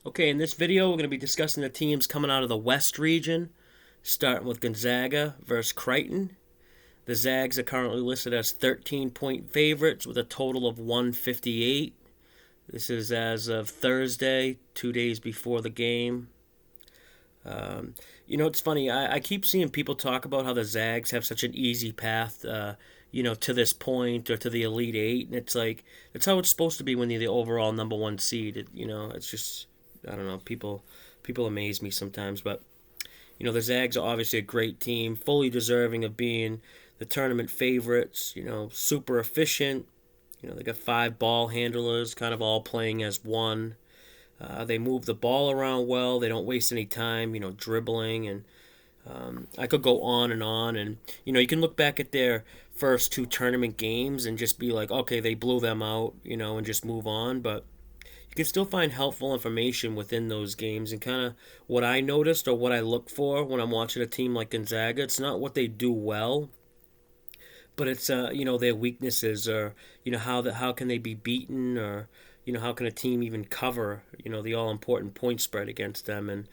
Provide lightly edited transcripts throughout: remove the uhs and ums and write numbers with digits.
Okay, in this video, we're going to be discussing the teams coming out of the West region, starting with Gonzaga versus Crieghton. The Zags are currently listed as 13-point favorites with a total of 158. This is as of Thursday, 2 days before the game. It's funny. I keep seeing people talk about how the Zags have such an easy path, to this point or to the Elite Eight, and it's like that's how it's supposed to be when you're the overall number one seed. It's just I don't know. People amaze me sometimes, but the Zags are obviously a great team, fully deserving of being the tournament favorites. Super efficient. They got five ball handlers, kind of all playing as one. They move the ball around well. They don't waste any time, dribbling. And I could go on and on. And, you can look back at their first two tournament games and just be like, okay, they blew them out, and just move on. But you can still find helpful information within those games. And kind of what I noticed or what I look for when I'm watching a team like Gonzaga, it's not what they do well, but it's their weaknesses, or how can they be beaten, or how can a team even cover the all important point spread against them. And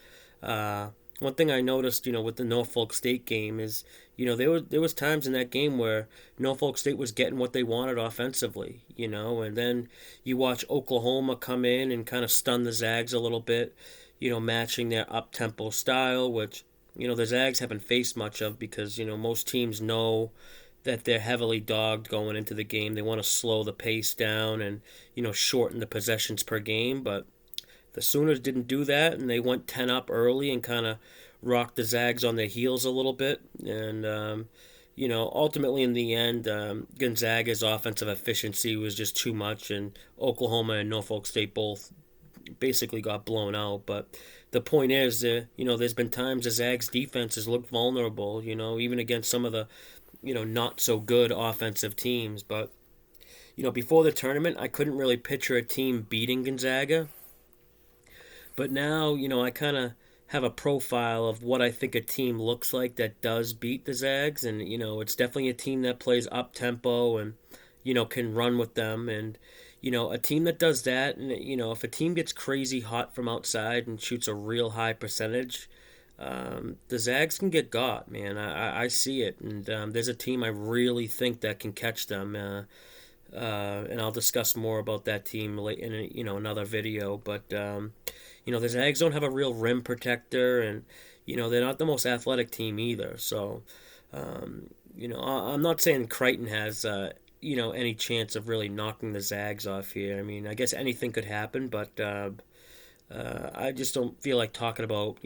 one thing I noticed with the Norfolk State game is there was times in that game where Norfolk State was getting what they wanted offensively, and then you watch Oklahoma come in and kind of stun the Zags a little bit, matching their up tempo style, which the Zags haven't faced much of because most teams know that they're heavily dogged going into the game. They want to slow the pace down and shorten the possessions per game. But the Sooners didn't do that, and they went 10 up early and kind of rocked the Zags on their heels a little bit. And ultimately in the end, Gonzaga's offensive efficiency was just too much, and Oklahoma and Norfolk State both basically got blown out. But the point is, there's been times the Zags defense has looked vulnerable. Even against some of the not so good offensive teams. But, before the tournament, I couldn't really picture a team beating Gonzaga. But now, I kind of have a profile of what I think a team looks like that does beat the Zags. And, it's definitely a team that plays up tempo and, can run with them. And, a team that does that, and, if a team gets crazy hot from outside and shoots a real high percentage, the Zags can get got, man. I see it, and there's a team I really think that can catch them, and I'll discuss more about that team in another video. But the Zags don't have a real rim protector, and they're not the most athletic team either. So I'm not saying Crieghton has any chance of really knocking the Zags off here. I mean, I guess anything could happen, but I just don't feel like talking about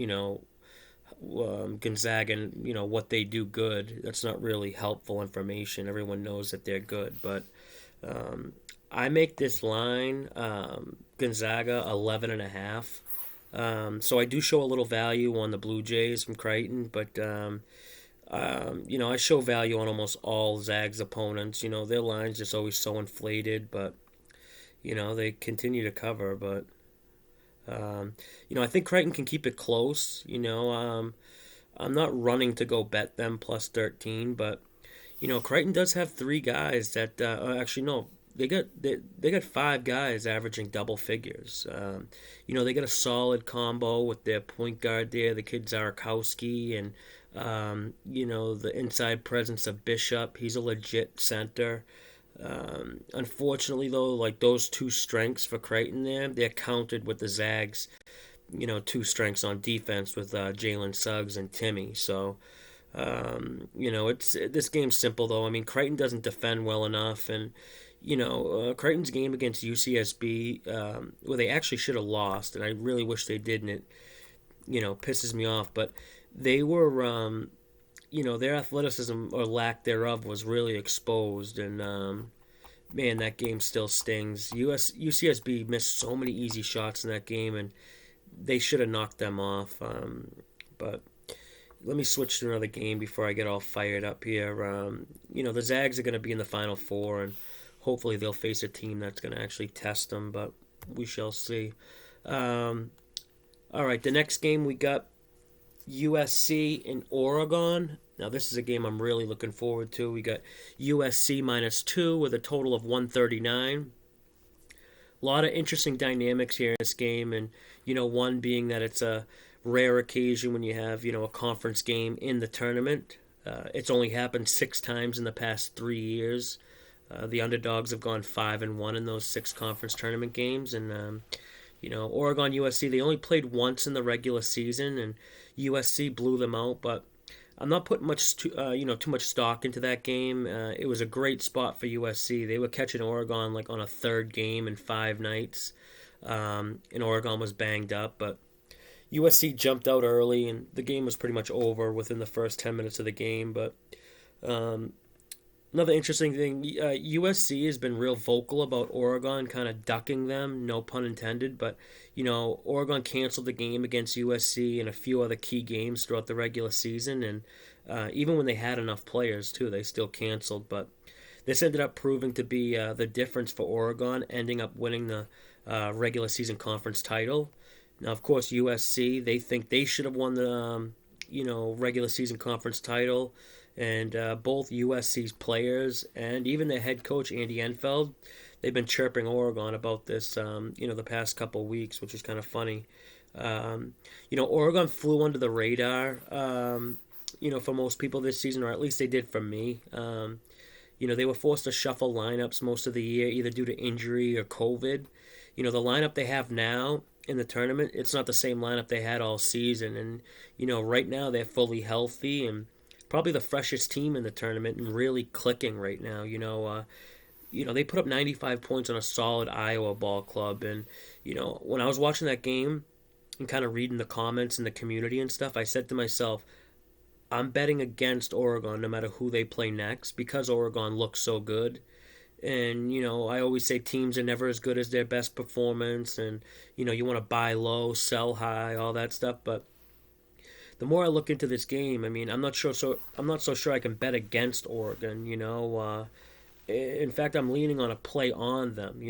Gonzaga and what they do good. That's not really helpful information. Everyone knows that they're good, but I make this line Gonzaga 11.5. So I do show a little value on the Blue Jays from Crieghton, but I show value on almost all Zags opponents. Their line's just always so inflated, but they continue to cover, but. I think Crichton can keep it close. I'm not running to go bet them plus 13, but Crichton does have three guys that actually no, they got five guys averaging double figures. They got a solid combo with their point guard there, the kid Zarakowski, and the inside presence of Bishop. He's a legit center. Unfortunately, though, like those two strengths for Crieghton there, they're countered with the Zags, two strengths on defense with Jalen Suggs and Timmy. So, it's this game's simple though. I mean, Crichton doesn't defend well enough, and Crichton's game against UCSB, well, they actually should have lost, and I really wish they didn't. It pisses me off, but they were. Their athleticism or lack thereof was really exposed, and man, that game still stings. UCSB missed so many easy shots in that game, and they should have knocked them off. But let me switch to another game before I get all fired up here. The Zags are going to be in the Final Four, and hopefully they'll face a team that's going to actually test them, but we shall see. All right, the next game we got USC in Oregon. Now, this is a game I'm really looking forward to. We got USC -2 with a total of 139. lot of interesting dynamics here in this game, and one being that it's a rare occasion when you have a conference game in the tournament. It's only happened 6 times in the past 3 years. The underdogs have gone 5-1 in those 6 conference tournament games, and Oregon USC, they only played once in the regular season, and USC blew them out. But I'm not putting too much stock into that game. It was a great spot for USC. They were catching Oregon like on a third game in 5 nights, and Oregon was banged up, but USC jumped out early, and the game was pretty much over within the first 10 minutes of the game. But um, another interesting thing, USC has been real vocal about Oregon kind of ducking them, no pun intended, but Oregon canceled the game against USC and a few other key games throughout the regular season, and even when they had enough players too, they still canceled. But this ended up proving to be the difference for Oregon, ending up winning the regular season conference title. Now, of course, USC, they think they should have won the regular season conference title, and both USC's players and even their head coach Andy Enfeld, they've been chirping Oregon about this, the past couple of weeks, which is kind of funny. Oregon flew under the radar, for most people this season, or at least they did for me. They were forced to shuffle lineups most of the year, either due to injury or COVID. The lineup they have now in the tournament, it's not the same lineup they had all season. And, right now they're fully healthy and probably the freshest team in the tournament and really clicking right now. They put up 95 points on a solid Iowa ball club. And, when I was watching that game and kind of reading the comments in the community and stuff, I said to myself, I'm betting against Oregon no matter who they play next because Oregon looks so good. And, I always say teams are never as good as their best performance. And, you want to buy low, sell high, all that stuff. But the more I look into this game, I mean, I'm not so sure I can bet against Oregon. In fact, I'm leaning on a play on them.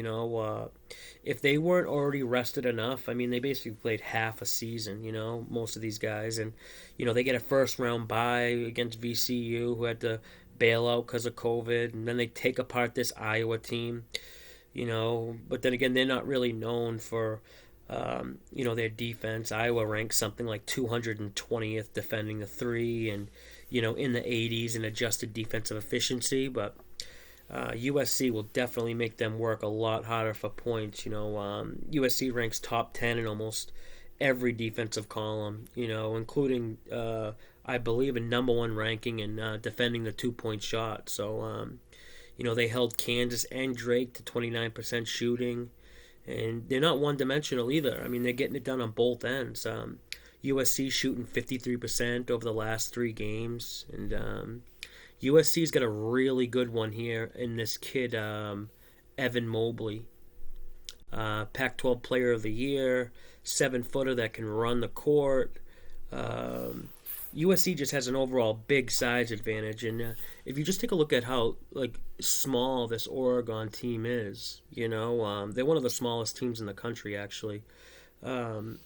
If they weren't already rested enough, I mean, they basically played half a season. Most of these guys, and they get a first round bye against VCU, who had to bail out because of COVID, and then they take apart this Iowa team. But then again, they're not really known for their defense. Iowa ranks something like 220th defending the three, and in the 80s in adjusted defensive efficiency. But USC will definitely make them work a lot harder for points. USC ranks top 10 in almost every defensive column. Including I believe a number one ranking in defending the 2-point shot. So they held Kansas and Drake to 29% shooting. And they're not one-dimensional either. I mean, they're getting it done on both ends. USC shooting 53% over the last 3 games. And USC's got a really good one here in this kid, Evan Mobley. Pac-12 Player of the Year, 7-footer that can run the court. USC just has an overall big size advantage, and if you just take a look at how small this Oregon team is, they're one of the smallest teams in the country actually. They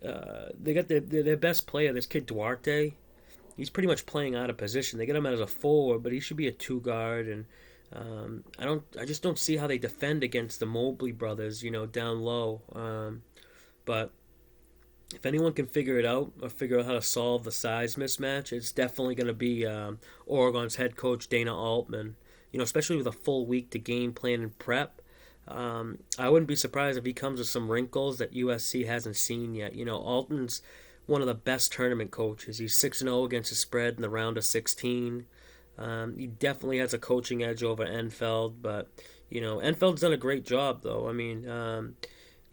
got their best player, this kid Duarte. He's pretty much playing out of position. They get him out as a forward, but he should be a 2 guard, and I just don't see how they defend against the Mobley brothers, down low. But if anyone can figure it out or figure out how to solve the size mismatch, it's definitely going to be Oregon's head coach Dana Altman. Especially with a full week to game plan and prep. I wouldn't be surprised if he comes with some wrinkles that USC hasn't seen yet. Altman's one of the best tournament coaches. He's 6-0 against the spread in the round of 16. He definitely has a coaching edge over Enfeld, but Enfeld's done a great job though. I mean,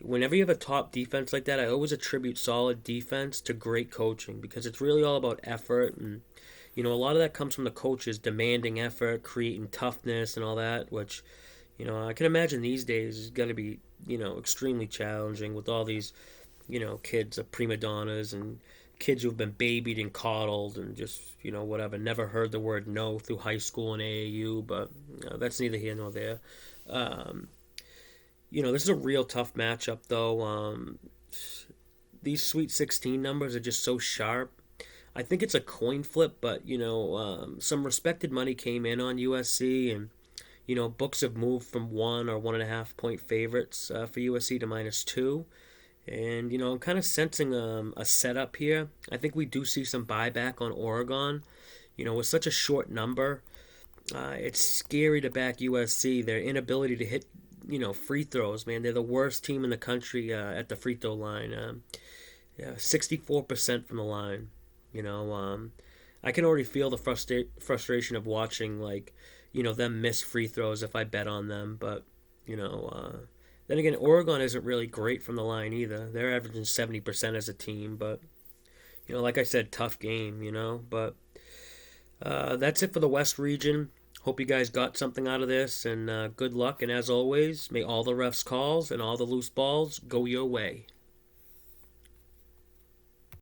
whenever you have a top defense like that, I always attribute solid defense to great coaching because it's really all about effort, and a lot of that comes from the coaches demanding effort, creating toughness and all that, which I can imagine these days is going to be extremely challenging with all these kids are prima donnas and kids who've been babied and coddled and just whatever, never heard the word no through high school and AAU, but that's neither here nor there. This is a real tough matchup, though. These Sweet 16 numbers are just so sharp. I think it's a coin flip, but, some respected money came in on USC, and, Books have moved from 1 or 1.5 point favorites for USC to -2. And, I'm kind of sensing a setup here. I think we do see some buyback on Oregon. With such a short number, it's scary to back USC. Their inability to hit, free throws, man. They're the worst team in the country at the free throw line. Yeah, 64% from the line. You know, I can already feel the frustration of watching, like, them miss free throws if I bet on them. But, you know, uh, then again, Oregon isn't really great from the line either. They're averaging 70% as a team. But, like I said, tough game, But that's it for the West region. Hope you guys got something out of this, and good luck. And as always, may all the refs' calls and all the loose balls go your way.